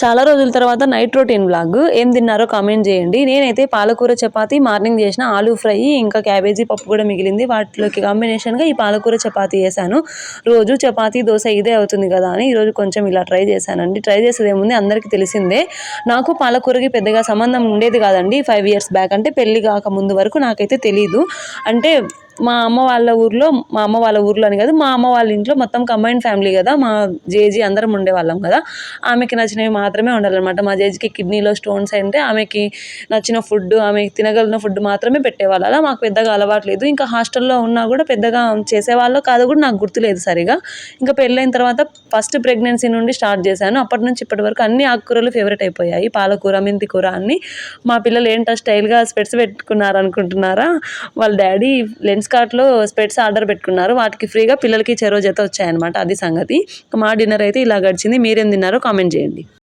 చాలా రోజుల తర్వాత నైట్ రొటీన్ వ్లాగ్. ఏం తిన్నారో కామెంట్ చేయండి. నేనైతే పాలకూర చపాతీ, మార్నింగ్ చేసిన ఆలూ ఫ్రై, ఇంకా క్యాబేజీ పప్పు కూడా మిగిలింది. వాటిలోకి కాంబినేషన్గా ఈ పాలకూర చపాతీ చేశాను. రోజు చపాతీ, దోశ ఇదే అవుతుంది కదా అని ఈరోజు కొంచెం ఇలా ట్రై చేశానండి. ట్రై చేసేది ఏముంది, అందరికీ తెలిసిందే. నాకు పాలకూరకి పెద్దగా సంబంధం ఉండేది కాదండి 5 years బ్యాక్. అంటే పెళ్లి కాక ముందు వరకు నాకైతే తెలీదు. అంటే మా అమ్మ వాళ్ళ ఊర్లో అని కాదు, మా అమ్మ వాళ్ళ ఇంట్లో మొత్తం కంబైన్డ్ ఫ్యామిలీ కదా, మా జేజీ అందరం ఉండేవాళ్ళం కదా. ఆమెకి నచ్చినవి మాత్రమే ఉండాలన్నమాట. మా జేజీకి కిడ్నీలో స్టోన్స్ అంటే ఆమెకి నచ్చిన ఫుడ్, ఆమె తినగలిగిన ఫుడ్ మాత్రమే పెట్టేవాళ్ళు. అలా మాకు పెద్దగా అలవాటు లేదు. ఇంకా హాస్టల్లో ఉన్నా కూడా పెద్దగా చేసేవాళ్ళు కాదు కూడా నాకు గుర్తులేదు సరిగా. ఇంకా పెళ్ళైన తర్వాత ఫస్ట్ ప్రెగ్నెన్సీ నుండి స్టార్ట్ చేశాను. అప్పటి నుంచి ఇప్పటి వరకు అన్ని ఆకుకూరలు ఫేవరెట్ అయిపోయాయి. పాలకూర, మెంతి కూర అన్ని. మా పిల్లలు ఏంటో స్టైల్గా స్పెట్స్ పెట్టుకున్నారు అనుకుంటున్నారా, వాళ్ళ డాడీ లెన్స్ కార్ట్లో స్పెట్స్ ఆర్డర్ పెట్టుకున్నారు. వాటికి ఫ్రీగా పిల్లలకి చెరో జత వచ్చాయన్నమాట. అది సంగతి. మా డిన్నర్ అయితే ఇలా గడిచింది. మీరేం తిన్నారో కామెంట్ చేయండి.